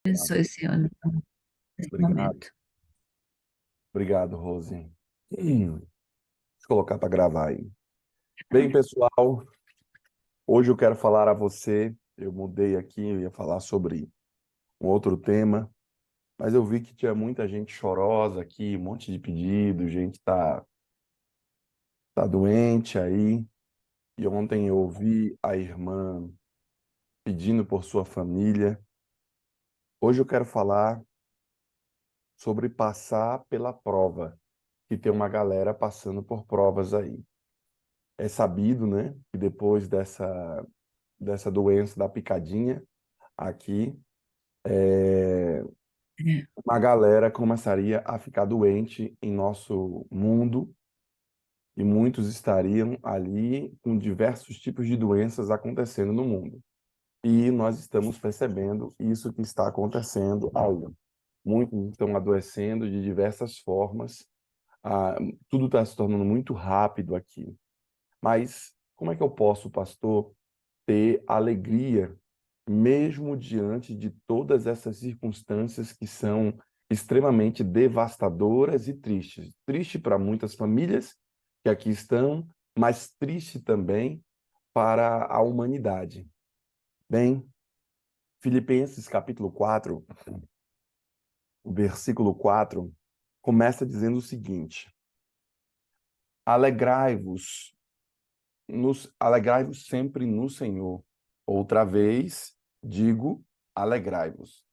Abençoe o senhor nesse Obrigado, momento. obrigado, Rose. Deixa eu colocar para gravar aí. Bem, pessoal, hoje eu quero falar a você. Eu mudei aqui, eu ia falar sobre um outro tema, mas eu vi que tinha muita gente chorosa aqui, um monte de pedido, gente tá doente aí. E ontem eu ouvi a irmã pedindo por sua família. Hoje eu quero falar sobre passar pela prova, que tem uma galera passando por provas aí. É sabido, né, que depois dessa doença da picadinha aqui, É, uma galera começaria a ficar doente em nosso mundo e muitos estariam ali com diversos tipos de doenças acontecendo no mundo. E nós estamos percebendo isso que está acontecendo aí. Muitos estão adoecendo de diversas formas. Ah, tudo está se tornando muito rápido aqui. Mas como é que eu posso, pastor, ter alegria, mesmo diante de todas essas circunstâncias que são extremamente devastadoras e tristes? Triste para muitas famílias que aqui estão, mas triste também para a humanidade. Bem, Filipenses capítulo 4, o versículo 4, começa dizendo o seguinte: Alegrai-vos, alegrai-vos sempre no Senhor. Outra vez, digo, alegrai-vos.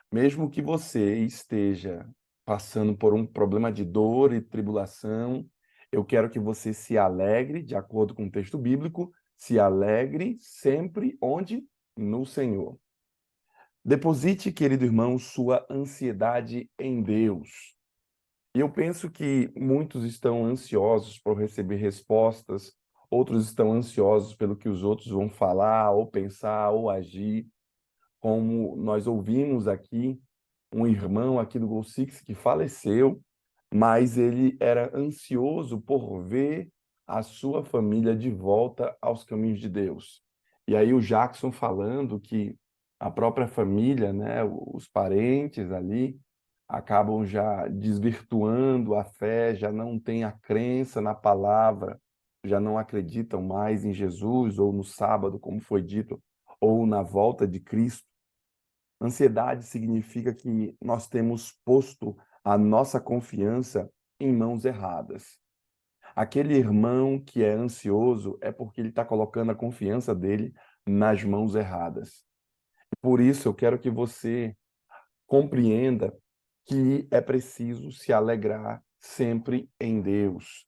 Mesmo que você esteja passando por um problema de dor e tribulação, eu quero que você se alegre, de acordo com o texto bíblico, se alegre sempre onde? No Senhor. Deposite, querido irmão, sua ansiedade em Deus. E eu penso que muitos estão ansiosos por receber respostas, outros estão ansiosos pelo que os outros vão falar, ou pensar, ou agir. Como nós ouvimos aqui, um irmão aqui do Gol Six que faleceu, mas ele era ansioso por ver a sua família de volta aos caminhos de Deus. E aí o Jackson falando que a própria família, né, os parentes ali, acabam já desvirtuando a fé, já não têm a crença na palavra, já não acreditam mais em Jesus ou no sábado, como foi dito, ou na volta de Cristo. Ansiedade significa que nós temos posto a nossa confiança em mãos erradas. Aquele irmão que é ansioso é porque ele está colocando a confiança dele nas mãos erradas. Por isso, eu quero que você compreenda que é preciso se alegrar sempre em Deus.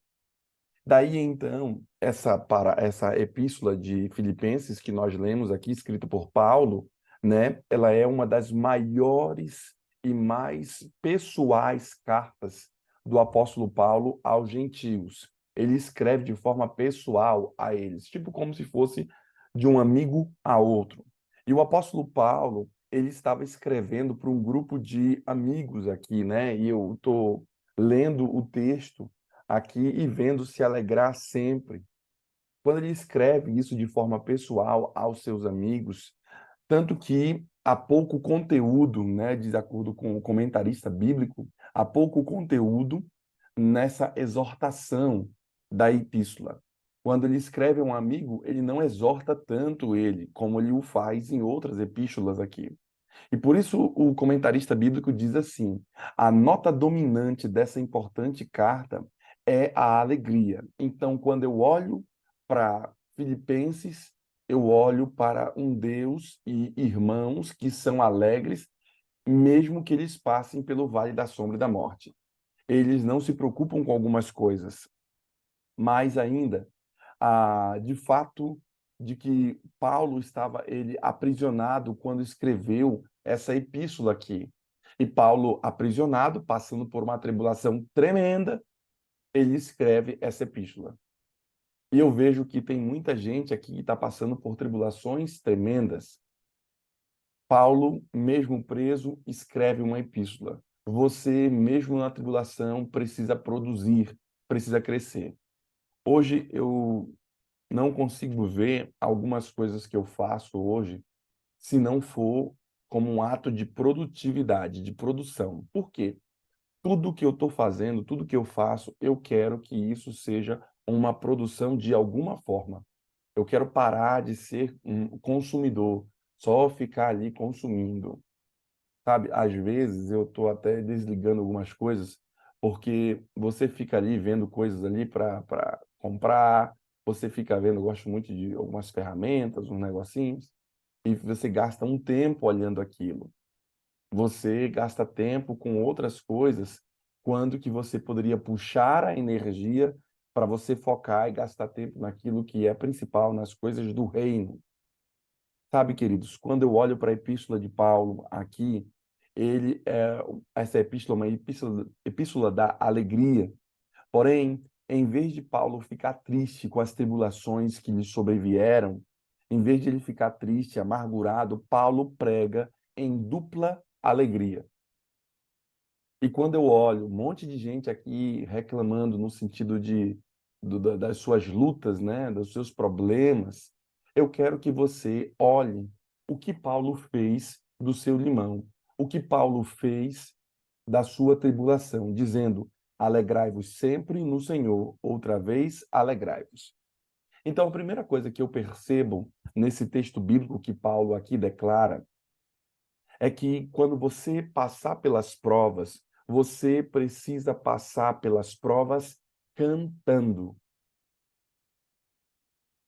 Daí então, essa epístola de Filipenses que nós lemos aqui, escrita por Paulo, né? Ela é uma das maiores e mais pessoais cartas do apóstolo Paulo aos gentios. Ele escreve de forma pessoal a eles, tipo como se fosse de um amigo a outro. E o apóstolo Paulo, ele estava escrevendo para um grupo de amigos aqui, né? E eu estou lendo o texto aqui e vendo se alegrar sempre. Quando ele escreve isso de forma pessoal aos seus amigos, tanto que há pouco conteúdo, né, de acordo com o comentarista bíblico, há pouco conteúdo nessa exortação da epístola. Quando ele escreve a um amigo, ele não exorta tanto ele, como ele o faz em outras epístolas aqui. E por isso o comentarista bíblico diz assim: a nota dominante dessa importante carta é a alegria. Então, quando eu olho para Filipenses, eu olho para um Deus e irmãos que são alegres, mesmo que eles passem pelo vale da sombra e da morte. Eles não se preocupam com algumas coisas, mais ainda, de fato de que Paulo estava ele aprisionado quando escreveu essa epístola aqui. E Paulo, aprisionado, passando por uma tribulação tremenda, ele escreve essa epístola. E eu vejo que tem muita gente aqui que está passando por tribulações tremendas. Paulo, mesmo preso, escreve uma epístola. Você, mesmo na tribulação, precisa produzir, precisa crescer. Hoje eu não consigo ver algumas coisas que eu faço hoje se não for como um ato de produtividade, de produção. Por quê? Tudo que eu estou fazendo, tudo que eu faço, eu quero que isso seja uma produção de alguma forma. Eu quero parar de ser um consumidor, só ficar ali consumindo. Sabe, às vezes eu estou até desligando algumas coisas, porque você fica ali vendo coisas ali para comprar, você fica vendo, eu gosto muito de algumas ferramentas, uns negocinhos, e você gasta um tempo olhando aquilo. Você gasta tempo com outras coisas, quando que você poderia puxar a energia para você focar e gastar tempo naquilo que é principal, nas coisas do reino. Sabe, queridos, quando eu olho para a epístola de Paulo aqui, essa epístola é uma epístola da alegria. Porém, em vez de Paulo ficar triste com as tribulações que lhe sobrevieram, em vez de ele ficar triste, amargurado, Paulo prega em dupla alegria. E quando eu olho um monte de gente aqui reclamando no sentido das suas lutas, né, dos seus problemas, eu quero que você olhe o que Paulo fez do seu limão, o que Paulo fez da sua tribulação, dizendo: alegrai-vos sempre no Senhor, outra vez alegrai-vos. Então, a primeira coisa que eu percebo nesse texto bíblico que Paulo aqui declara é que quando você passar pelas provas, você precisa passar pelas provas cantando.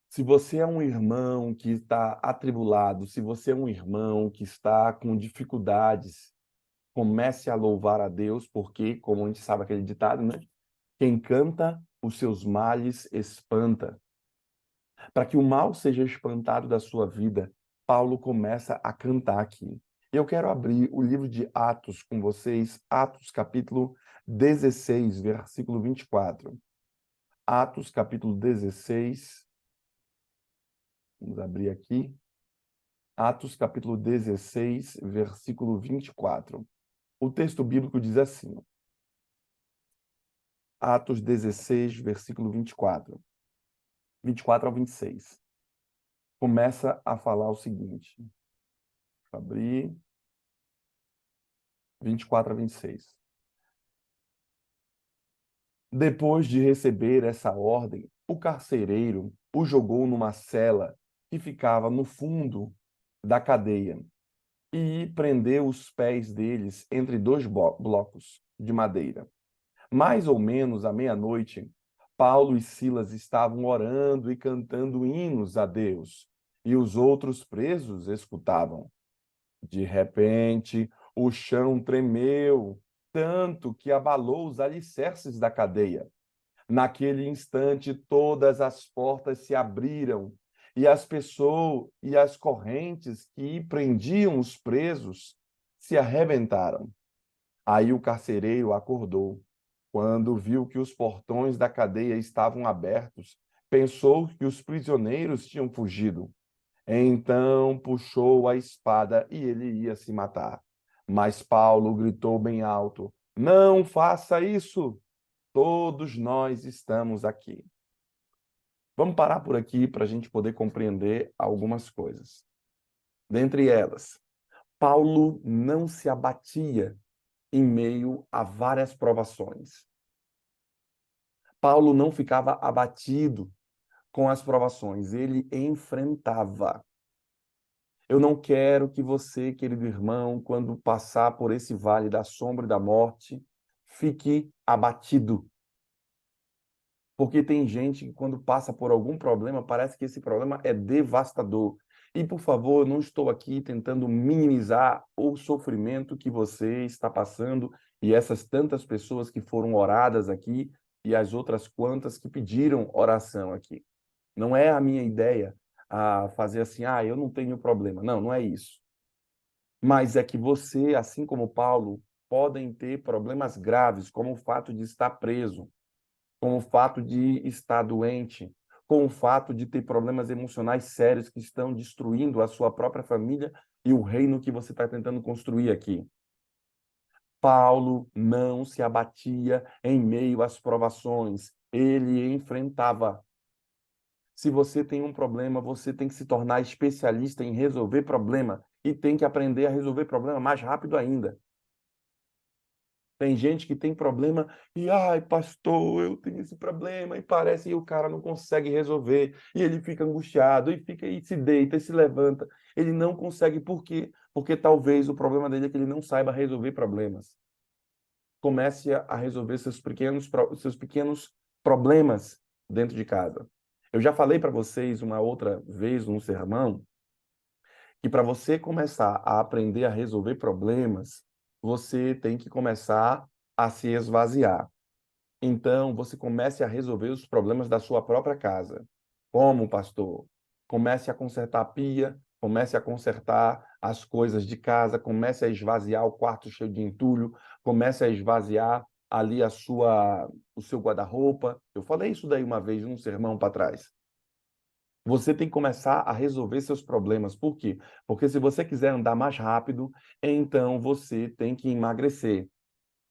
Se você é um irmão que está atribulado, se você é um irmão que está com dificuldades, comece a louvar a Deus, porque, como a gente sabe aquele ditado, né? Quem canta, os seus males espanta. Para que o mal seja espantado da sua vida, Paulo começa a cantar aqui. Eu quero abrir o livro de Atos com vocês, Atos capítulo 16, versículo 24. Atos capítulo 16, vamos abrir aqui. Atos capítulo 16, versículo 24. O texto bíblico diz assim, Atos 16, versículo 24. 24 ao 26. Começa a falar o seguinte. Deixa eu abrir. 24 a 26. Depois de receber essa ordem, o carcereiro o jogou numa cela que ficava no fundo da cadeia e prendeu os pés deles entre dois blocos de madeira. Mais ou menos à meia-noite, Paulo e Silas estavam orando e cantando hinos a Deus, e os outros presos escutavam. De repente, o chão tremeu, tanto que abalou os alicerces da cadeia. Naquele instante, todas as portas se abriram e as pessoas e as correntes que prendiam os presos se arrebentaram. Aí o carcereiro acordou. Quando viu que os portões da cadeia estavam abertos, pensou que os prisioneiros tinham fugido. Então puxou a espada e ele ia se matar. Mas Paulo gritou bem alto: Não faça isso! Todos nós estamos aqui. Vamos parar por aqui para a gente poder compreender algumas coisas. Dentre elas, Paulo não se abatia em meio a várias provações. Paulo não ficava abatido com as provações, ele enfrentava. Eu não quero que você, querido irmão, quando passar por esse vale da sombra e da morte, fique abatido. Porque tem gente que, quando passa por algum problema, parece que esse problema é devastador. E, por favor, eu não estou aqui tentando minimizar o sofrimento que você está passando e essas tantas pessoas que foram oradas aqui e as outras quantas que pediram oração aqui. Não é a minha ideia fazer assim, eu não tenho problema. Não, não é isso. Mas é que você, assim como Paulo, podem ter problemas graves, como o fato de estar preso, com o fato de estar doente, com o fato de ter problemas emocionais sérios que estão destruindo a sua própria família e o reino que você está tentando construir aqui. Paulo não se abatia em meio às provações, ele enfrentava. Se você tem um problema, você tem que se tornar especialista em resolver problema e tem que aprender a resolver problema mais rápido ainda. Tem gente que tem problema e, ai, pastor, eu tenho esse problema, e parece que o cara não consegue resolver, e ele fica angustiado, e fica e se deita, e se levanta. Ele não consegue, por quê? Porque talvez o problema dele é que ele não saiba resolver problemas. Comece a resolver seus pequenos problemas dentro de casa. Eu já falei para vocês uma outra vez num sermão que para você começar a aprender a resolver problemas, você tem que começar a se esvaziar. Então, você comece a resolver os problemas da sua própria casa. Como, pastor? Comece a consertar a pia, comece a consertar as coisas de casa, comece a esvaziar o quarto cheio de entulho, comece a esvaziar ali o seu guarda-roupa. Eu falei isso daí uma vez num sermão para trás. Você tem que começar a resolver seus problemas. Por quê? Porque se você quiser andar mais rápido, então você tem que emagrecer.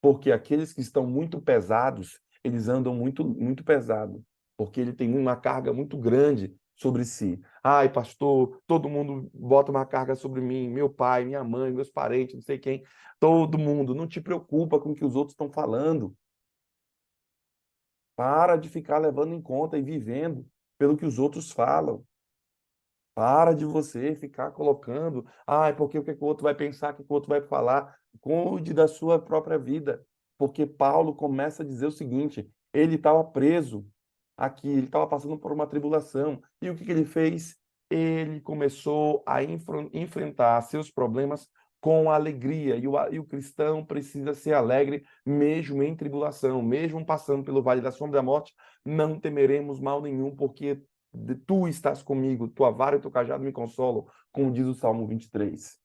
Porque aqueles que estão muito pesados, eles andam muito pesado, porque ele tem uma carga muito grande sobre si. Ai, pastor, todo mundo bota uma carga sobre mim, meu pai, minha mãe, meus parentes, não sei quem, todo mundo. Não te preocupa com o que os outros estão falando. Para de ficar levando em conta e vivendo pelo que os outros falam. Para de você ficar colocando, ai, porque o que o outro vai pensar, o que o outro vai falar. Cuide da sua própria vida. Porque Paulo começa a dizer o seguinte: ele estava preso aqui, ele estava passando por uma tribulação. E o que ele fez? Ele começou a enfrentar seus problemas com alegria. E o cristão precisa ser alegre mesmo em tribulação, mesmo passando pelo vale da sombra da morte, não temeremos mal nenhum, porque tu estás comigo, tua vara e teu cajado me consolam, como diz o Salmo 23.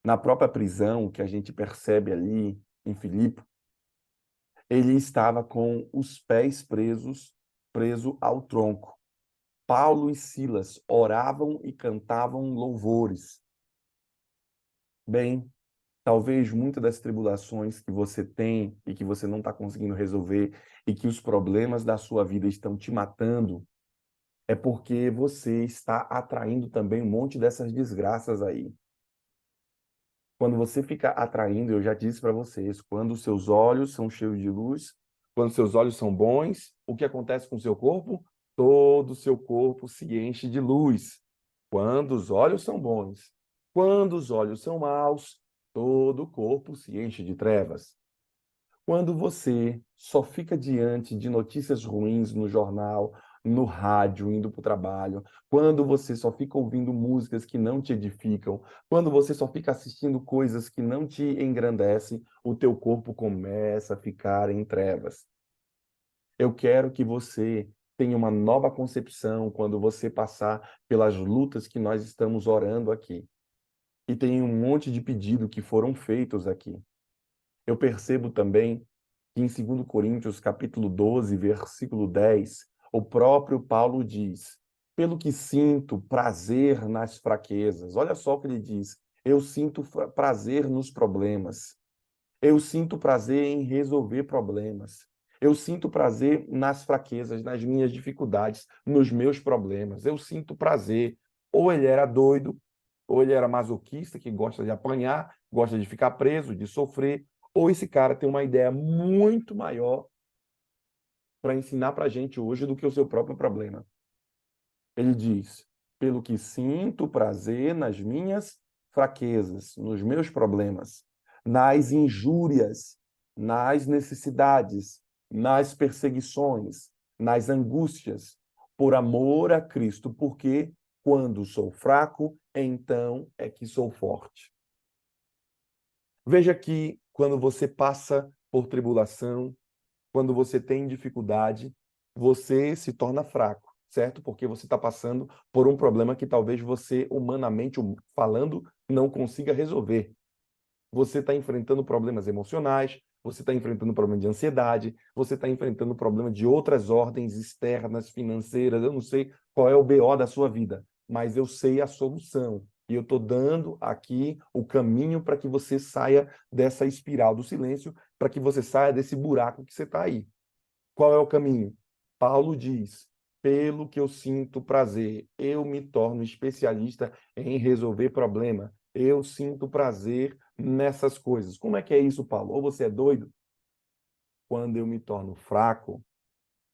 Na própria prisão, que a gente percebe ali em Filipe, ele estava com os pés preso ao tronco. Paulo e Silas oravam e cantavam louvores. Bem, talvez muitas das tribulações que você tem e que você não está conseguindo resolver e que os problemas da sua vida estão te matando, é porque você está atraindo também um monte dessas desgraças aí. Quando você fica atraindo, eu já disse para vocês, quando os seus olhos são cheios de luz, quando seus olhos são bons, o que acontece com o seu corpo? Todo o seu corpo se enche de luz. Quando os olhos são bons, quando os olhos são maus, todo o corpo se enche de trevas. Quando você só fica diante de notícias ruins no jornal, no rádio, indo para o trabalho, quando você só fica ouvindo músicas que não te edificam, quando você só fica assistindo coisas que não te engrandecem, o teu corpo começa a ficar em trevas. Eu quero que você tenha uma nova concepção quando você passar pelas lutas que nós estamos orando aqui. E tem um monte de pedidos que foram feitos aqui. Eu percebo também que em 2 Coríntios, capítulo 12, versículo 10, o próprio Paulo diz: pelo que sinto prazer nas fraquezas. Olha só o que ele diz: eu sinto prazer nos problemas. Eu sinto prazer em resolver problemas. Eu sinto prazer nas fraquezas, nas minhas dificuldades, nos meus problemas. Eu sinto prazer. Ou ele era doido, ou ele era masoquista, que gosta de apanhar, gosta de ficar preso, de sofrer, ou esse cara tem uma ideia muito maior para ensinar para a gente hoje do que o seu próprio problema. Ele diz: pelo que sinto prazer nas minhas fraquezas, nos meus problemas, nas injúrias, nas necessidades, nas perseguições, nas angústias, por amor a Cristo, porque quando sou fraco, então é que sou forte. Veja que quando você passa por tribulação, quando você tem dificuldade, você se torna fraco, certo? Porque você está passando por um problema que talvez você, humanamente falando, não consiga resolver. Você está enfrentando problemas emocionais, você está enfrentando problema de ansiedade, você está enfrentando problema de outras ordens externas, financeiras, eu não sei qual é o BO da sua vida, mas eu sei a solução. E eu estou dando aqui o caminho para que você saia dessa espiral do silêncio, para que você saia desse buraco que você está aí. Qual é o caminho? Paulo diz: pelo que eu sinto prazer. Eu me torno especialista em resolver problema. Eu sinto prazer nessas coisas. Como é que é isso, Paulo? Ou você é doido? Quando eu me torno fraco,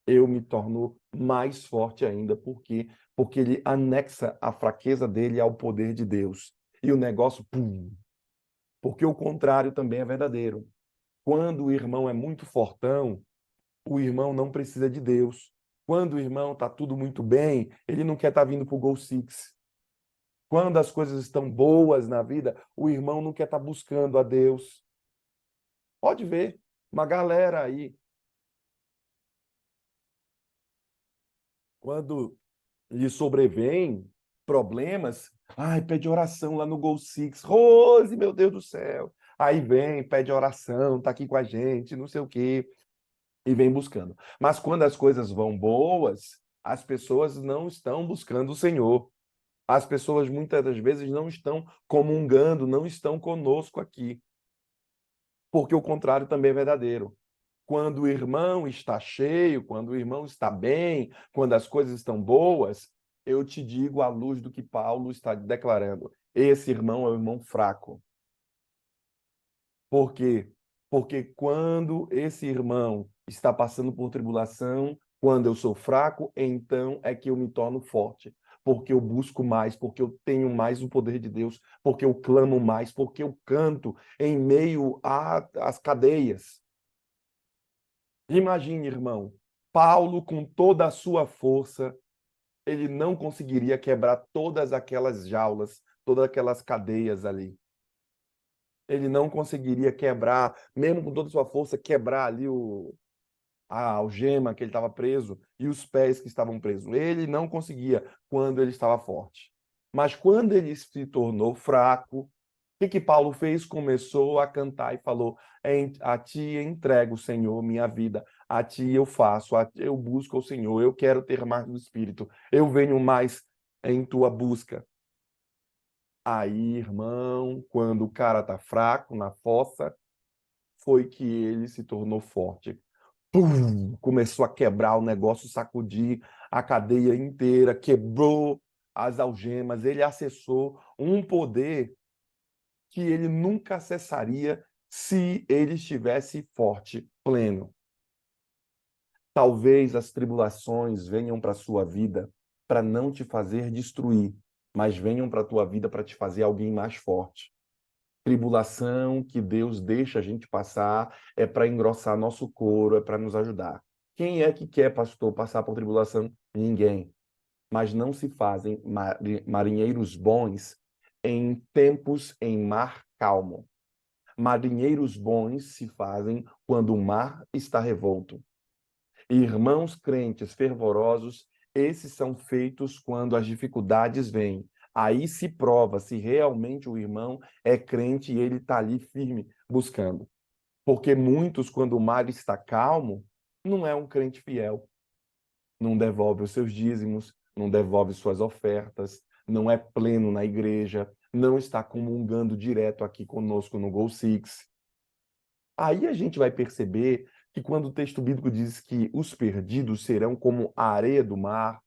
eu me torno mais forte ainda. Por quê? Porque ele anexa a fraqueza dele ao poder de Deus. E o negócio, pum. Porque o contrário também é verdadeiro. Quando o irmão é muito fortão, o irmão não precisa de Deus. Quando o irmão está tudo muito bem, ele não quer estar vindo para o Goal Six. Quando as coisas estão boas na vida, o irmão não quer estar buscando a Deus. Pode ver, uma galera aí, quando lhe sobrevêm problemas, ai, pede oração lá no Goal Six. Rose, meu Deus do céu. Aí vem, pede oração, tá aqui com a gente, não sei o quê, e vem buscando. Mas quando as coisas vão boas, as pessoas não estão buscando o Senhor. As pessoas muitas das vezes não estão comungando, não estão conosco aqui. Porque o contrário também é verdadeiro. Quando o irmão está cheio, quando o irmão está bem, quando as coisas estão boas, eu te digo à luz do que Paulo está declarando: esse irmão é o irmão fraco. Por quê? Porque quando esse irmão está passando por tribulação, quando eu sou fraco, então é que eu me torno forte. Porque eu busco mais, porque eu tenho mais o poder de Deus, porque eu clamo mais, porque eu canto em meio às cadeias. Imagine, irmão, Paulo, com toda a sua força, ele não conseguiria quebrar todas aquelas jaulas, todas aquelas cadeias ali. Ele não conseguiria quebrar, mesmo com toda a sua força, quebrar ali a algema que ele estava preso e os pés que estavam presos. Ele não conseguia quando ele estava forte. Mas quando ele se tornou fraco, o que Paulo fez? Começou a cantar e falou: a ti entrego, Senhor, minha vida. A ti eu faço, eu busco o Senhor, eu quero ter mais do Espírito, eu venho mais em tua busca. Aí, irmão, quando o cara tá fraco na fossa, foi que ele se tornou forte. Pum! Começou a quebrar o negócio, sacudir a cadeia inteira, quebrou as algemas, ele acessou um poder que ele nunca acessaria se ele estivesse forte, pleno. Talvez as tribulações venham para a sua vida para não te fazer destruir, mas venham para a tua vida para te fazer alguém mais forte. Tribulação que Deus deixa a gente passar é para engrossar nosso couro, é para nos ajudar. Quem é que quer, pastor, passar por tribulação? Ninguém. Mas não se fazem marinheiros bons em tempos em mar calmo. Marinheiros bons se fazem quando o mar está revolto. Irmãos crentes fervorosos, esses são feitos quando as dificuldades vêm. Aí se prova se realmente o irmão é crente e ele está ali firme buscando. Porque muitos, quando o mar está calmo, não é um crente fiel. Não devolve os seus dízimos, não devolve suas ofertas, não é pleno na igreja, não está comungando direto aqui conosco no Goal Six. Aí a gente vai perceber que quando o texto bíblico diz que os perdidos serão como a areia do mar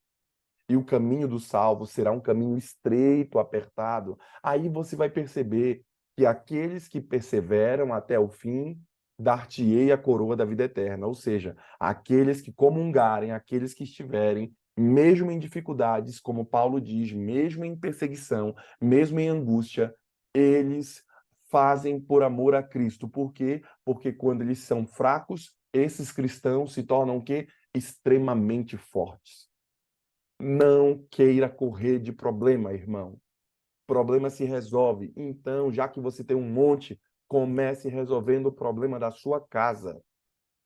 e o caminho do salvo será um caminho estreito, apertado, aí você vai perceber que aqueles que perseveram até o fim, dar-te-ei a coroa da vida eterna. Ou seja, aqueles que comungarem, aqueles que estiverem, mesmo em dificuldades, como Paulo diz, mesmo em perseguição, mesmo em angústia, eles fazem por amor a Cristo. Por quê? Porque quando eles são fracos, esses cristãos se tornam o quê? Extremamente fortes. Não queira correr de problema, irmão. Problema se resolve. Então, já que você tem um monte, comece resolvendo o problema da sua casa.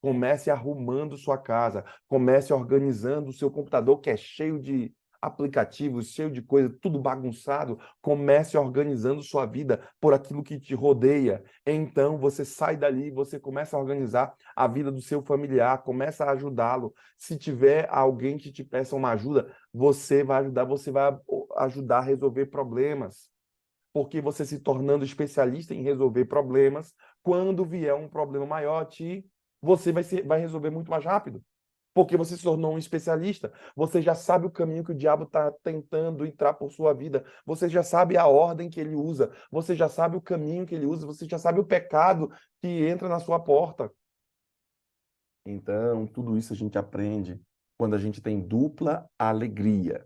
Comece arrumando sua casa. Comece organizando o seu computador, que é cheio de aplicativos, cheio de coisa, tudo bagunçado. Comece organizando sua vida por aquilo que te rodeia. Então, você sai dali, você começa a organizar a vida do seu familiar, começa a ajudá-lo. Se tiver alguém que te peça uma ajuda, você vai ajudar a resolver problemas. Porque você se tornando especialista em resolver problemas, quando vier um problema maior a ti, você vai resolver muito mais rápido. Porque você se tornou um especialista. Você já sabe o caminho que o diabo está tentando entrar por sua vida. Você já sabe a ordem que ele usa. Você já sabe o caminho que ele usa. Você já sabe o pecado que entra na sua porta. Então, tudo isso a gente aprende quando a gente tem dupla alegria.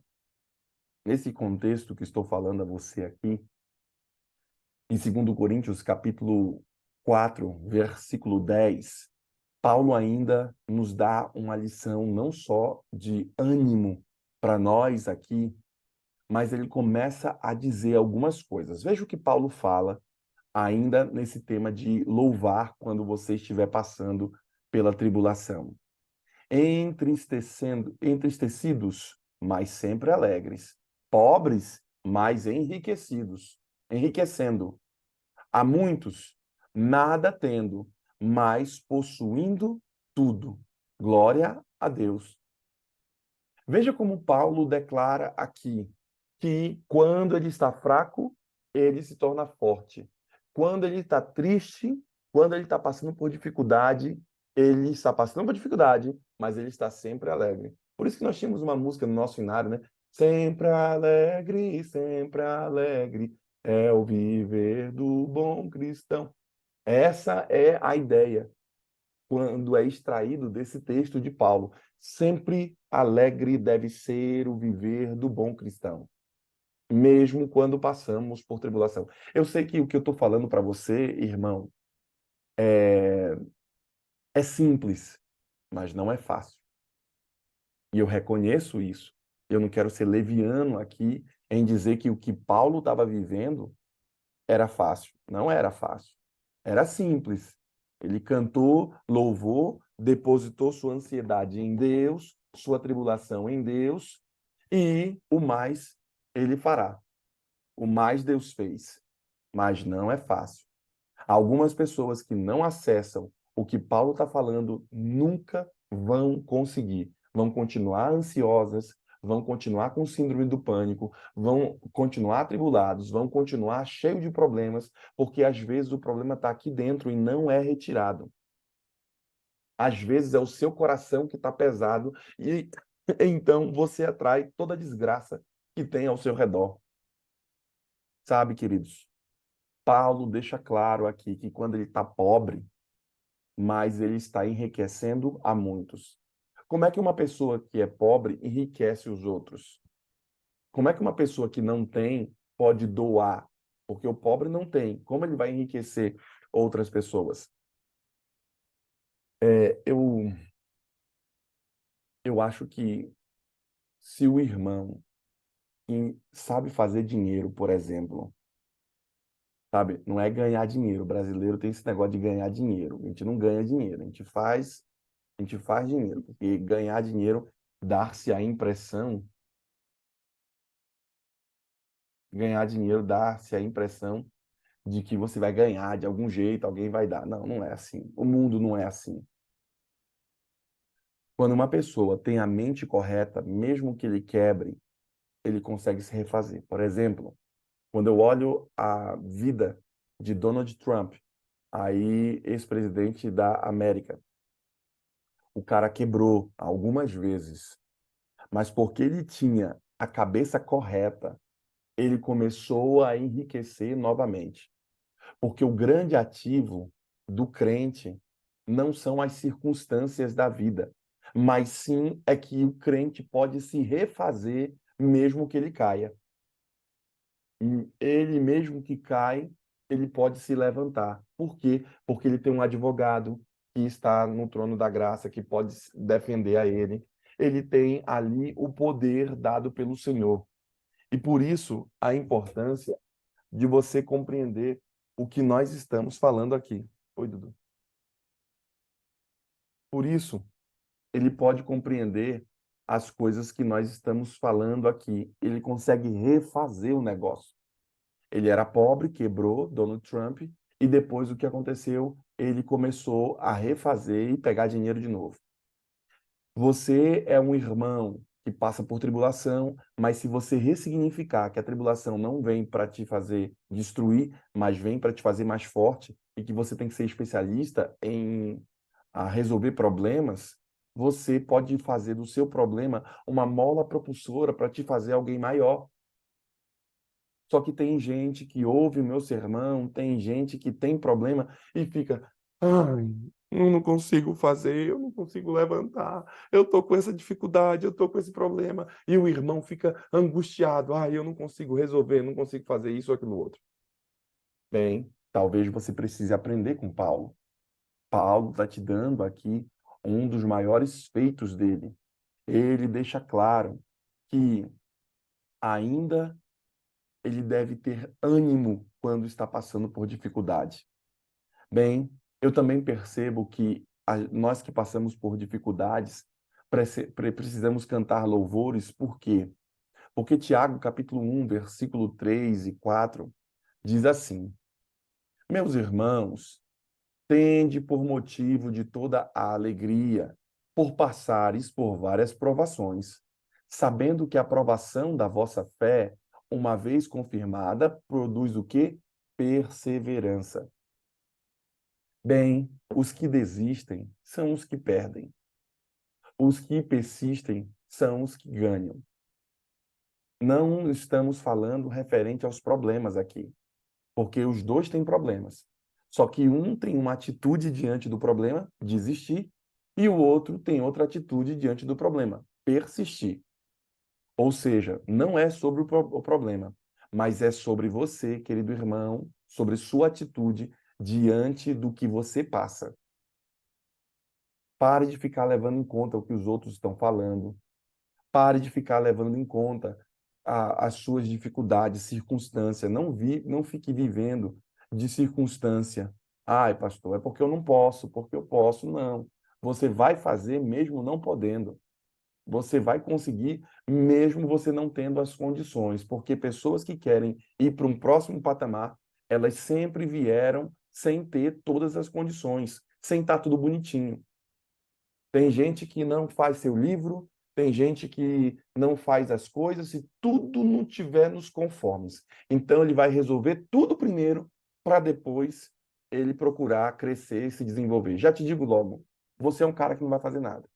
Nesse contexto que estou falando a você aqui, em 2 Coríntios, capítulo 4, versículo 10, Paulo ainda nos dá uma lição não só de ânimo para nós aqui, mas ele começa a dizer algumas coisas. Veja o que Paulo fala ainda nesse tema de louvar quando você estiver passando pela tribulação. Entristecidos, mas sempre alegres. Pobres, mas enriquecendo. A muitos, nada tendo, mas possuindo tudo. Glória a Deus. Veja como Paulo declara aqui que quando ele está fraco, ele se torna forte. Quando ele está triste, quando ele está passando por dificuldade, ele está passando por dificuldade, mas ele está sempre alegre. Por isso que nós tínhamos uma música no nosso inário, né? Sempre alegre, é o viver do bom cristão. Essa é a ideia quando é extraído desse texto de Paulo. Sempre alegre deve ser o viver do bom cristão, mesmo quando passamos por tribulação. Eu sei que o que eu estou falando para você, irmão, é simples, mas não é fácil. E eu reconheço isso. Eu não quero ser leviano aqui em dizer que o que Paulo estava vivendo era fácil. Não era fácil. Era simples. Ele cantou, louvou, depositou sua ansiedade em Deus, sua tribulação em Deus, e o mais ele fará. O mais Deus fez. Mas não é fácil. Algumas pessoas que não acessam o que Paulo está falando nunca vão conseguir. Vão continuar ansiosas, vão continuar com síndrome do pânico, vão continuar atribulados, vão continuar cheios de problemas, porque às vezes o problema está aqui dentro e não é retirado. Às vezes é o seu coração que está pesado e então você atrai toda a desgraça que tem ao seu redor. Sabe, queridos? Paulo deixa claro aqui que quando ele está pobre, mas ele está enriquecendo a muitos. Como é que uma pessoa que é pobre enriquece os outros? Como é que uma pessoa que não tem pode doar? Porque o pobre não tem. Como ele vai enriquecer outras pessoas? É, eu acho que se o irmão que sabe fazer dinheiro, por exemplo, sabe, não é ganhar dinheiro. O brasileiro tem esse negócio de ganhar dinheiro. A gente não ganha dinheiro, a gente faz dinheiro, porque ganhar dinheiro, dar-se a impressão, ganhar dinheiro dá-se a impressão de que você vai ganhar de algum jeito, alguém vai dar. Não, não é assim. O mundo não é assim. Quando uma pessoa tem a mente correta, mesmo que ele quebre, ele consegue se refazer. Por exemplo, quando eu olho a vida de Donald Trump, aí ex-presidente da América, o cara quebrou algumas vezes, mas porque ele tinha a cabeça correta, ele começou a enriquecer novamente. Porque o grande ativo do crente não são as circunstâncias da vida, mas sim é que o crente pode se refazer mesmo que ele caia. E ele mesmo que cai, ele pode se levantar. Por quê? Porque ele tem um advogado que está no trono da graça, que pode defender a ele. Ele tem ali o poder dado pelo Senhor. E por isso a importância de você compreender o que nós estamos falando aqui. Oi, Dudu. Por isso, ele pode compreender as coisas que nós estamos falando aqui. Ele consegue refazer o negócio. Ele era pobre, quebrou Donald Trump, e depois o que aconteceu? Ele começou a refazer e pegar dinheiro de novo. Você é um irmão que passa por tribulação, mas se você ressignificar que a tribulação não vem para te fazer destruir, mas vem para te fazer mais forte, e que você tem que ser especialista em resolver problemas, você pode fazer do seu problema uma mola propulsora para te fazer alguém maior. Só que tem gente que ouve o meu sermão, tem gente que tem problema e fica, ai, eu não consigo fazer, eu não consigo levantar, eu estou com essa dificuldade, eu estou com esse problema. E o irmão fica angustiado, ai, eu não consigo resolver, não consigo fazer isso ou aquilo outro. Bem, talvez você precise aprender com Paulo. Paulo está te dando aqui um dos maiores feitos dele. Ele deixa claro que ainda ele deve ter ânimo quando está passando por dificuldade. Bem, eu também percebo que nós que passamos por dificuldades precisamos cantar louvores, por quê? Porque Tiago, capítulo 1, versículo 3 e 4, diz assim: Meus irmãos, tende por motivo de toda a alegria, por passares por várias provações, sabendo que a provação da vossa fé, uma vez confirmada, produz o quê? Perseverança. Bem, os que desistem são os que perdem. Os que persistem são os que ganham. Não estamos falando referente aos problemas aqui, porque os dois têm problemas. Só que um tem uma atitude diante do problema, desistir, e o outro tem outra atitude diante do problema, persistir. Ou seja, não é sobre o problema, mas é sobre você, querido irmão, sobre sua atitude diante do que você passa. Pare de ficar levando em conta o que os outros estão falando. Pare de ficar levando em conta as suas dificuldades, circunstância. Não fique vivendo de circunstância. Ai, pastor, é porque eu não posso, porque eu posso. Não. Você vai fazer mesmo não podendo. Você vai conseguir mesmo você não tendo as condições, porque pessoas que querem ir para um próximo patamar, elas sempre vieram sem ter todas as condições, sem estar tudo bonitinho. Tem gente que não faz seu livro, tem gente que não faz as coisas se tudo não tiver nos conformes. Então ele vai resolver tudo primeiro para depois ele procurar crescer e se desenvolver. Já te digo logo, você é um cara que não vai fazer nada.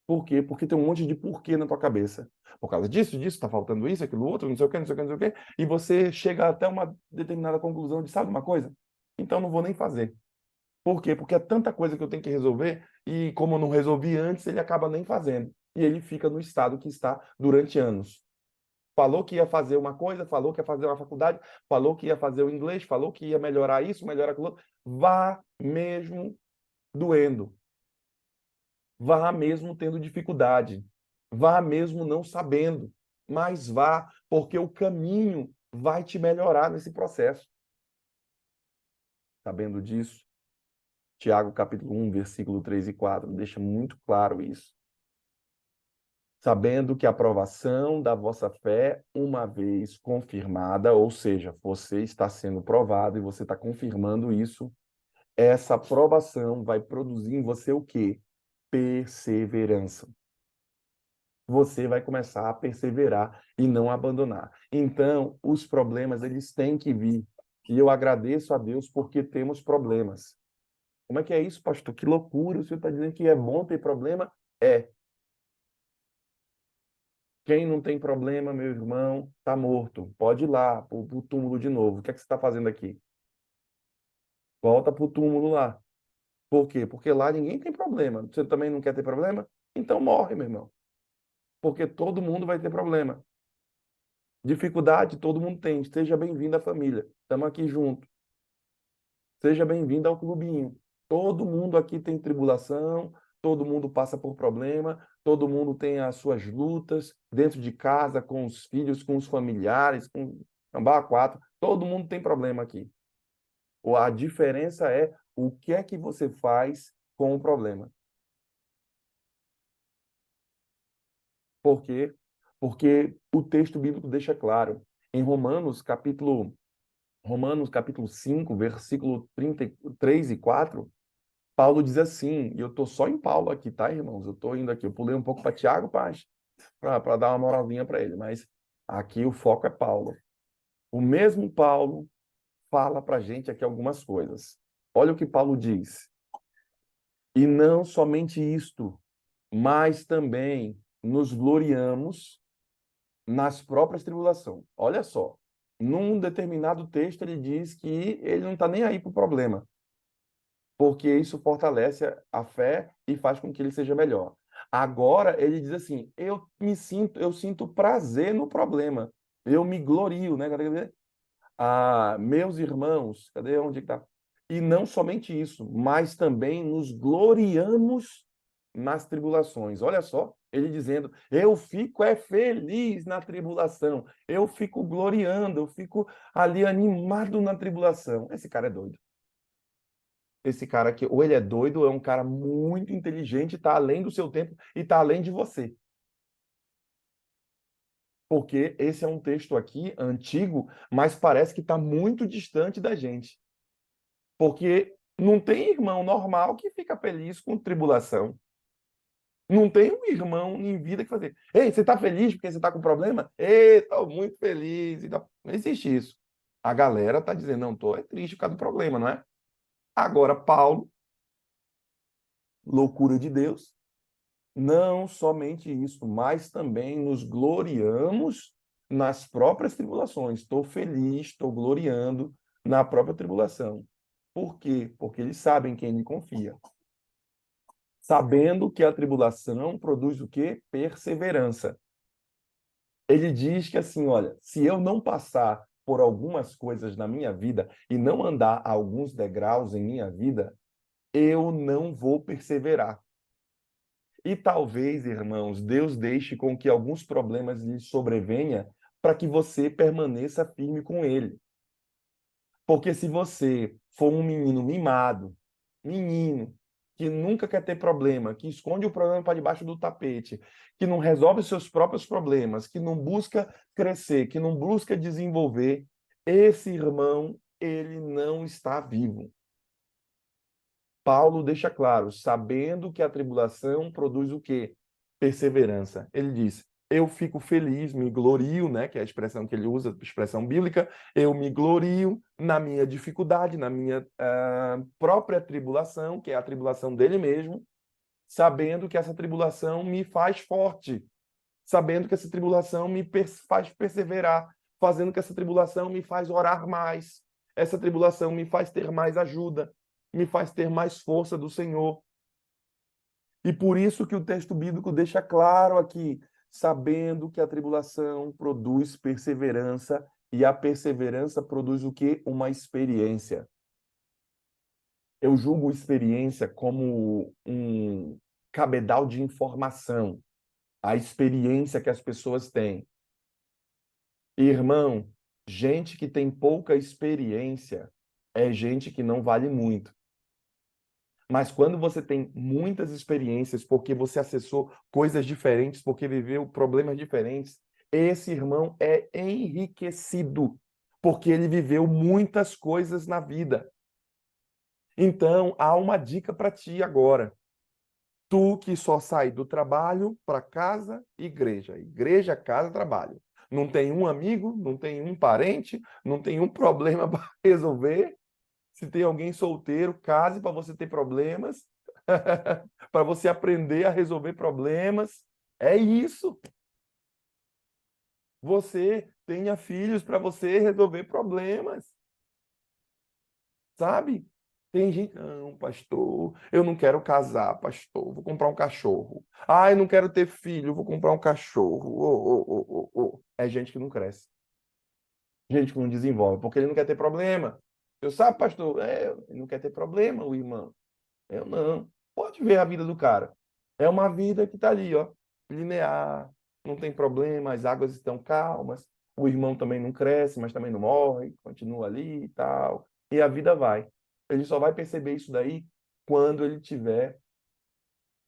Por quê? Porque tem um monte de porquê na tua cabeça. Por causa disso, tá faltando isso, aquilo outro, não sei o quê, não sei o quê, não sei o quê, e você chega até uma determinada conclusão de, sabe uma coisa? Então não vou nem fazer. Por quê? Porque é tanta coisa que eu tenho que resolver e como eu não resolvi antes, ele acaba nem fazendo. E ele fica no estado que está durante anos. Falou que ia fazer uma coisa, falou que ia fazer uma faculdade, falou que ia fazer o inglês, falou que ia melhorar isso, melhorar aquilo outro. Vá mesmo doendo. Vá mesmo tendo dificuldade. Vá mesmo não sabendo. Mas vá, porque o caminho vai te melhorar nesse processo. Sabendo disso, Tiago, capítulo 1, versículo 3 e 4, deixa muito claro isso. Sabendo que a aprovação da vossa fé, uma vez confirmada, ou seja, você está sendo provado e você está confirmando isso, essa aprovação vai produzir em você o quê? Perseverança. Você vai começar a perseverar e não abandonar. Então, os problemas, eles têm que vir. E eu agradeço a Deus porque temos problemas. Como é que é isso, pastor? Que loucura! O senhor está dizendo que é bom ter problema? É. Quem não tem problema, meu irmão, está morto. Pode ir lá para o túmulo de novo. O que é que você está fazendo aqui? Volta para o túmulo lá. Por quê? Porque lá ninguém tem problema. Você também não quer ter problema? Então morre, meu irmão. Porque todo mundo vai ter problema. Dificuldade, todo mundo tem. Seja bem-vindo à família. Estamos aqui juntos. Seja bem-vindo ao clubinho. Todo mundo aqui tem tribulação, todo mundo passa por problema, todo mundo tem as suas lutas dentro de casa, com os filhos, com os familiares, com ambá quatro. Todo mundo tem problema aqui. A diferença é o que é que você faz com o problema. Por quê? Porque o texto bíblico deixa claro. Em Romanos capítulo 5, versículo 33 e 4, Paulo diz assim, e eu estou só em Paulo aqui, tá, irmãos? Eu estou indo aqui, eu pulei um pouco para Tiago para dar uma moralzinha para ele, mas aqui o foco é Paulo. O mesmo Paulo fala para a gente aqui algumas coisas. Olha o que Paulo diz. E não somente isto, mas também nos gloriamos nas próprias tribulações. Olha só, num determinado texto ele diz que ele não está nem aí para o problema, porque isso fortalece a fé e faz com que ele seja melhor. Agora ele diz assim: eu sinto prazer no problema, eu me glorio, né? Cadê? Ah, meus irmãos, cadê onde está? E não somente isso, mas também nos gloriamos nas tribulações. Olha só, ele dizendo: eu fico feliz na tribulação, eu fico gloriando, eu fico ali animado na tribulação. Esse cara é doido. Esse cara aqui, ou ele é doido, ou é um cara muito inteligente, está além do seu tempo e está além de você. Porque esse é um texto aqui antigo, mas parece que está muito distante da gente. Porque não tem irmão normal que fica feliz com tribulação. Não tem um irmão em vida que fazer. Ei, você está feliz porque você está com problema? Ei, estou muito feliz. Não existe isso. A galera está dizendo, não, estou triste por causa do problema, não é? Agora, Paulo, loucura de Deus, não somente isso, mas também nos gloriamos nas próprias tribulações. Estou feliz, estou gloriando na própria tribulação. Por quê? Porque eles sabem quem lhe confia. Sabendo que a tribulação produz o quê? Perseverança. Ele diz que assim, olha, se eu não passar por algumas coisas na minha vida e não andar alguns degraus em minha vida, eu não vou perseverar. E talvez, irmãos, Deus deixe com que alguns problemas lhe sobrevenha para que você permaneça firme com ele. Porque se você for um menino mimado, menino, que nunca quer ter problema, que esconde o problema para debaixo do tapete, que não resolve os seus próprios problemas, que não busca crescer, que não busca desenvolver, esse irmão, ele não está vivo. Paulo deixa claro, sabendo que a tribulação produz o quê? Perseverança. Ele diz: eu fico feliz, me glorio, né, que é a expressão que ele usa, expressão bíblica, eu me glorio na minha dificuldade, na minha própria tribulação, que é a tribulação dele mesmo, sabendo que essa tribulação me faz forte, sabendo que essa tribulação me faz perseverar, fazendo que essa tribulação me faz orar mais, essa tribulação me faz ter mais ajuda, me faz ter mais força do Senhor. E por isso que o texto bíblico deixa claro aqui, sabendo que a tribulação produz perseverança e a perseverança produz o quê? Uma experiência. Eu julgo experiência como um cabedal de informação, a experiência que as pessoas têm. Irmão, gente que tem pouca experiência é gente que não vale muito. Mas quando você tem muitas experiências, porque você acessou coisas diferentes, porque viveu problemas diferentes, esse irmão é enriquecido, porque ele viveu muitas coisas na vida. Então, há uma dica para ti agora. Tu que só sai do trabalho para casa, igreja. Igreja, casa, trabalho. Não tem um amigo, não tem um parente, não tem um problema para resolver. Se tem alguém solteiro, case para você ter problemas, para você aprender a resolver problemas. É isso. Você tenha filhos para você resolver problemas, sabe? Tem gente, não, pastor, eu não quero casar, pastor, vou comprar um cachorro. Ai, não quero ter filho, vou comprar um cachorro. É gente que não cresce, gente que não desenvolve, porque ele não quer ter problema. Eu sabe, pastor, ele não quer ter problema, o irmão. Eu não. Pode ver a vida do cara. É uma vida que está ali, ó, linear, não tem problema, as águas estão calmas, o irmão também não cresce, mas também não morre, continua ali e tal. E a vida vai. Ele só vai perceber isso daí quando ele tiver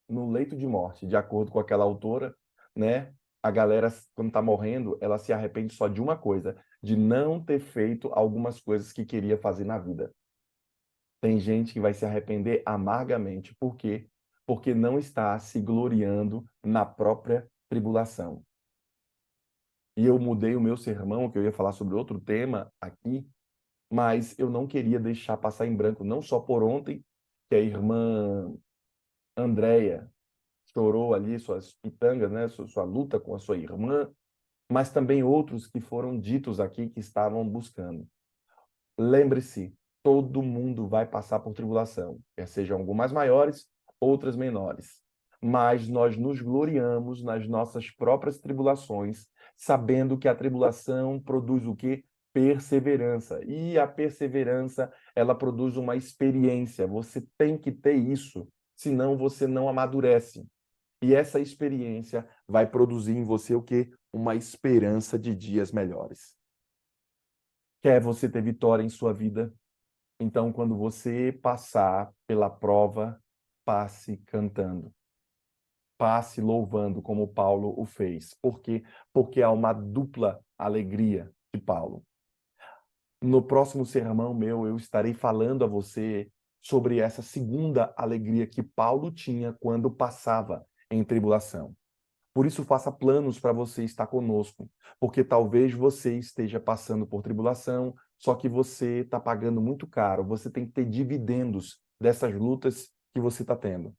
no leito de morte, de acordo com aquela autora, né? A galera, quando está morrendo, ela se arrepende só de uma coisa, de não ter feito algumas coisas que queria fazer na vida. Tem gente que vai se arrepender amargamente. Por quê? Porque não está se gloriando na própria tribulação. E eu mudei o meu sermão, que eu ia falar sobre outro tema aqui, mas eu não queria deixar passar em branco, não só por ontem, que a irmã Andréia chorou ali suas pitangas, né? Sua luta com a sua irmã, mas também outros que foram ditos aqui que estavam buscando. Lembre-se, todo mundo vai passar por tribulação, quer sejam algumas maiores, outras menores. Mas nós nos gloriamos nas nossas próprias tribulações, sabendo que a tribulação produz o quê? Perseverança. E a perseverança, ela produz uma experiência. Você tem que ter isso, senão você não amadurece. E essa experiência vai produzir em você o quê? Uma esperança de dias melhores. Quer você ter vitória em sua vida? Então, quando você passar pela prova, passe cantando, passe louvando, como Paulo o fez. Por quê? Porque há uma dupla alegria de Paulo. No próximo sermão meu, eu estarei falando a você sobre essa segunda alegria que Paulo tinha quando passava em tribulação. Por isso, faça planos para você estar conosco, porque talvez você esteja passando por tribulação, só que você está pagando muito caro. Você tem que ter dividendos dessas lutas que você está tendo.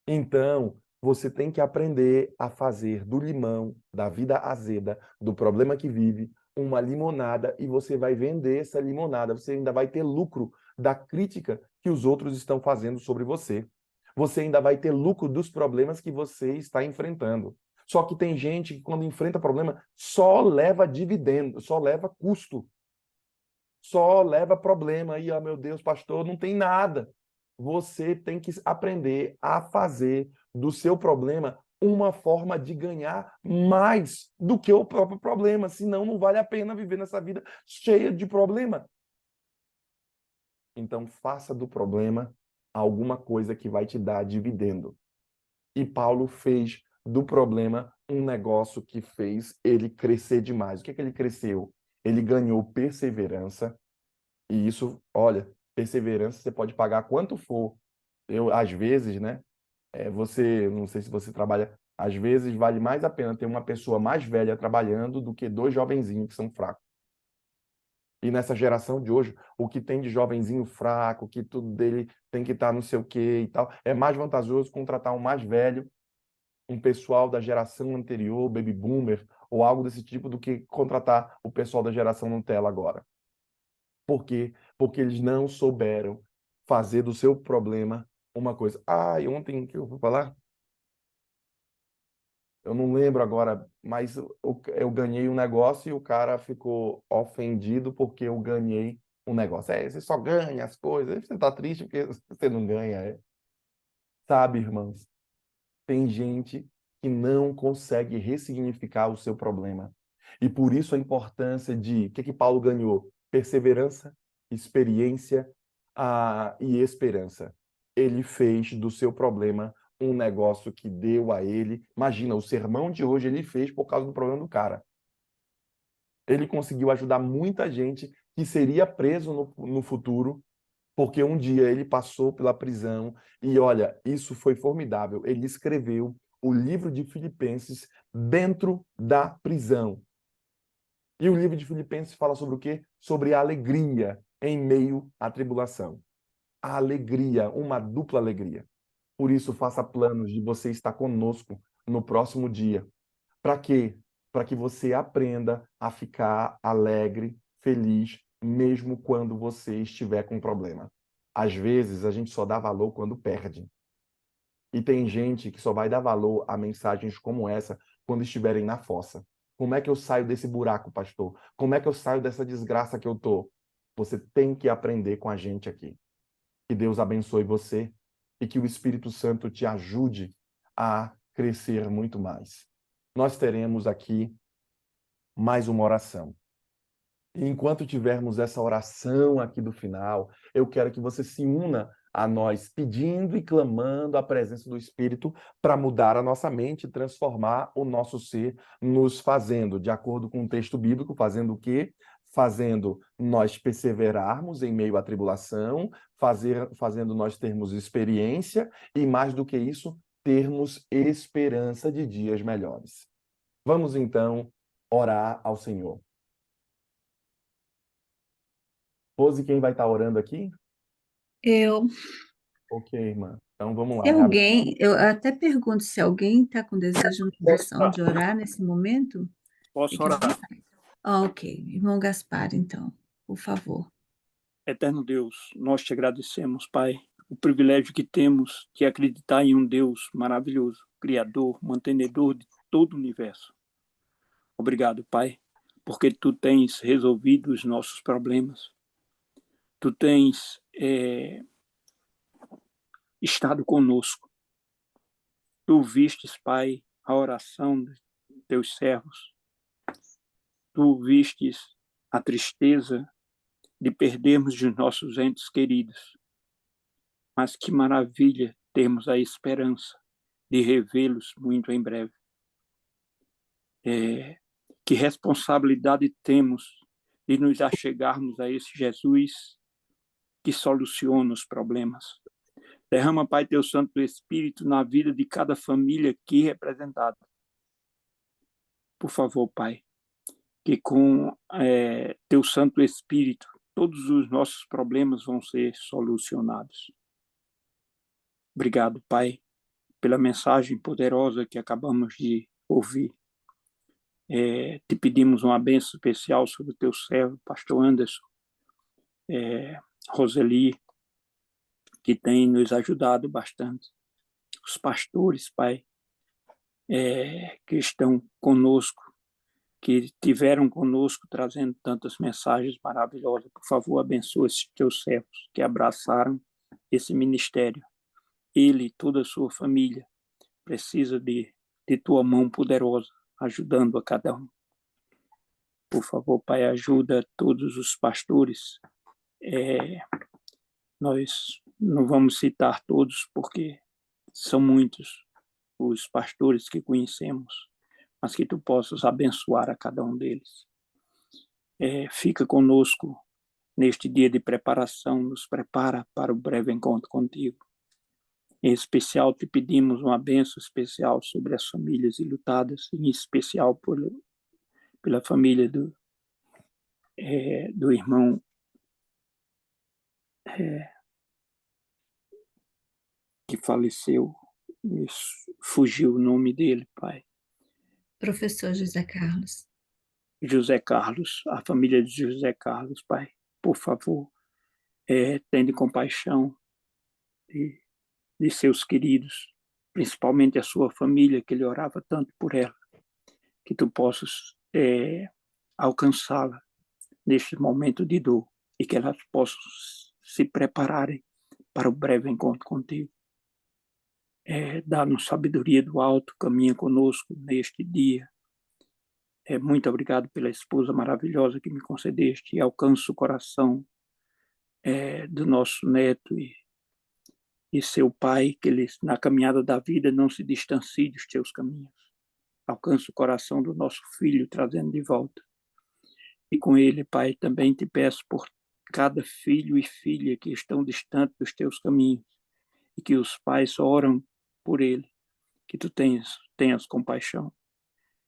Então, você tem que aprender a fazer do limão, da vida azeda, do problema que vive, uma limonada e você vai vender essa limonada. Você ainda vai ter lucro da crítica que os outros estão fazendo sobre você. Você ainda vai ter lucro dos problemas que você está enfrentando. Só que tem gente que, quando enfrenta problema, só leva dividendo, só leva custo, só leva problema. E, oh, meu Deus, pastor, não tem nada. Você tem que aprender a fazer do seu problema uma forma de ganhar mais do que o próprio problema, senão não vale a pena viver nessa vida cheia de problema. Então, faça do problema alguma coisa que vai te dar dividendo. E Paulo fez do problema um negócio que fez ele crescer demais. O que é que ele cresceu? Ele ganhou perseverança. E isso, olha, perseverança você pode pagar quanto for. Eu, às vezes, né? Você, não sei se você trabalha, às vezes vale mais a pena ter uma pessoa mais velha trabalhando do que dois jovenzinhos que são fracos. E nessa geração de hoje, o que tem de jovenzinho fraco, que tudo dele tem que estar não sei o quê e tal, é mais vantajoso contratar um mais velho, um pessoal da geração anterior, baby boomer, ou algo desse tipo, do que contratar o pessoal da geração Nutella agora. Por quê? Porque eles não souberam fazer do seu problema uma coisa. Ah, e ontem que eu vou falar, eu não lembro agora, mas eu ganhei um negócio e o cara ficou ofendido porque eu ganhei um negócio. Você só ganha as coisas, você tá triste porque você não ganha. Sabe, irmãos, tem gente que não consegue ressignificar o seu problema. E por isso a importância de, o que Paulo ganhou? Perseverança, experiência, e esperança. Ele fez do seu problema um negócio que deu a ele. Imagina, o sermão de hoje ele fez por causa do problema do cara. Ele conseguiu ajudar muita gente que seria preso no futuro, porque um dia ele passou pela prisão e, olha, isso foi formidável. Ele escreveu o livro de Filipenses dentro da prisão. E o livro de Filipenses fala sobre o quê? Sobre a alegria em meio à tribulação. A alegria, uma dupla alegria. Por isso, faça planos de você estar conosco no próximo dia. Para quê? Para que você aprenda a ficar alegre, feliz, mesmo quando você estiver com problema. Às vezes, a gente só dá valor quando perde. E tem gente que só vai dar valor a mensagens como essa quando estiverem na fossa. Como é que eu saio desse buraco, pastor? Como é que eu saio dessa desgraça que eu tô? Você tem que aprender com a gente aqui. Que Deus abençoe você e que o Espírito Santo te ajude a crescer muito mais. Nós teremos aqui mais uma oração. E enquanto tivermos essa oração aqui do final, eu quero que você se una a nós, pedindo e clamando a presença do Espírito para mudar a nossa mente, transformar o nosso ser, nos fazendo, de acordo com o texto bíblico, fazendo o quê? Fazendo nós perseverarmos em meio à tribulação, fazendo nós termos experiência e, mais do que isso, termos esperança de dias melhores. Vamos então orar ao Senhor. Pose, quem vai estar orando aqui? Eu, Ok, irmã. Então vamos Se lá. alguém, eu até pergunto se alguém está com desejo no coração de orar nesse momento, Posso fique à orar. vontade. Ah, ok. Irmão Gaspar, então, por favor. Eterno Deus, nós te agradecemos, Pai, o privilégio que temos de acreditar em um Deus maravilhoso, Criador, mantenedor de todo o universo. Obrigado, Pai, porque Tu tens resolvido os nossos problemas. Tu tens estado conosco. Tu vistes, Pai, a oração de Teus servos. Tu vistes a tristeza de perdermos os nossos entes queridos. Mas que maravilha termos a esperança de revê-los muito em breve. Que responsabilidade temos de nos achegarmos a esse Jesus que soluciona os problemas. Derrama, Pai, Teu Santo Espírito na vida de cada família aqui representada. Por favor, Pai, que com Teu Santo Espírito todos os nossos problemas vão ser solucionados. Obrigado, Pai, pela mensagem poderosa que acabamos de ouvir. Te pedimos uma bênção especial sobre o teu servo, pastor Anderson, Roseli, que tem nos ajudado bastante. Os pastores, Pai, que estão conosco, que tiveram conosco trazendo tantas mensagens maravilhosas. Por favor, abençoa esses teus servos que abraçaram esse ministério. Ele e toda a sua família precisa de tua mão poderosa, ajudando a cada um. Por favor, Pai, ajuda todos os pastores. Nós não vamos citar todos, porque são muitos os pastores que conhecemos, mas que Tu possas abençoar a cada um deles. Fica conosco neste dia de preparação, nos prepara para o breve encontro contigo. Em especial, te pedimos uma bênção especial sobre as famílias enlutadas, em especial pela família do irmão que faleceu. Fugiu o nome dele, Pai. Professor José Carlos. José Carlos, a família de José Carlos, Pai. Por favor, tende compaixão de seus queridos, principalmente a sua família, que ele orava tanto por ela. Que Tu possas alcançá-la neste momento de dor e que elas possam se prepararem para o breve encontro contigo. Dá-nos sabedoria do alto, caminha conosco neste dia. Muito obrigado pela esposa maravilhosa que me concedeste e alcança o coração do nosso neto e seu pai, que ele, na caminhada da vida, não se distancie dos teus caminhos. Alcança o coração do nosso filho, trazendo de volta. E com ele, Pai, também te peço por cada filho e filha que estão distantes dos teus caminhos e que os pais oram por ele, que Tu tenhas compaixão.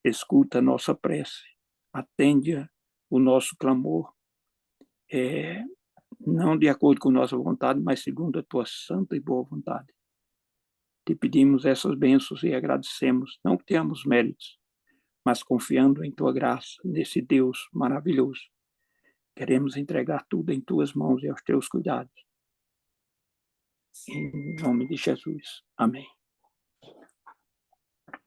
Escuta a nossa prece, atende o nosso clamor, não de acordo com nossa vontade, mas segundo a Tua santa e boa vontade. Te pedimos essas bênçãos e agradecemos, não que tenhamos méritos, mas confiando em Tua graça, nesse Deus maravilhoso. Queremos entregar tudo em Tuas mãos e aos Teus cuidados. Em nome de Jesus. Amém.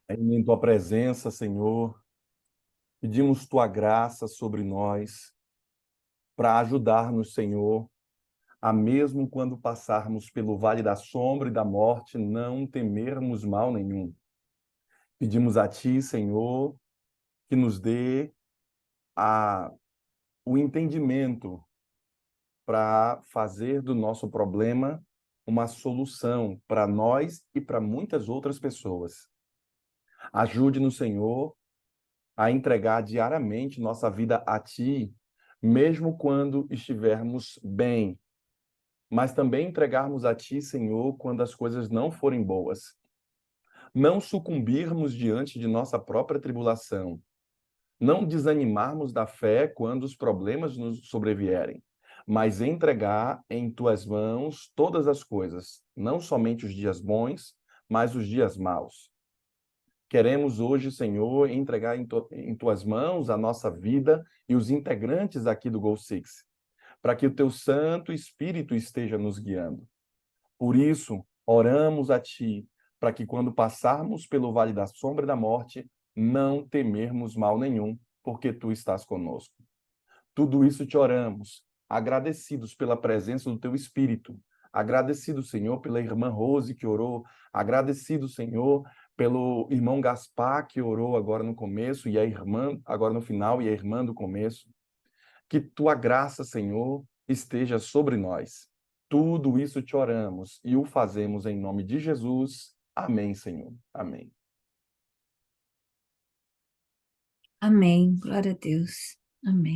Em Tua presença, Senhor, pedimos Tua graça sobre nós para ajudar-nos, Senhor, a mesmo quando passarmos pelo vale da sombra e da morte, não temermos mal nenhum. Pedimos a Ti, Senhor, que nos dê o entendimento para fazer do nosso problema uma solução para nós e para muitas outras pessoas. Ajude-nos, Senhor, a entregar diariamente nossa vida a Ti, mesmo quando estivermos bem, mas também entregarmos a Ti, Senhor, quando as coisas não forem boas. Não sucumbirmos diante de nossa própria tribulação. Não desanimarmos da fé quando os problemas nos sobrevierem, mas entregar em tuas mãos todas as coisas, não somente os dias bons, mas os dias maus. Queremos hoje, Senhor, entregar em tuas mãos a nossa vida e os integrantes aqui do Goal Six, para que o teu Santo Espírito esteja nos guiando. Por isso, oramos a ti, para que quando passarmos pelo vale da sombra da morte, não temermos mal nenhum, porque tu estás conosco. Tudo isso te oramos, agradecidos pela presença do teu Espírito, agradecido, Senhor, pela irmã Rose que orou, agradecido, Senhor, pelo irmão Gaspar que orou agora no começo e a irmã agora no final e a irmã do começo. Que tua graça, Senhor, esteja sobre nós. Tudo isso te oramos e o fazemos em nome de Jesus. Amém, Senhor. Amém. Amém. Glória a Deus. Amém.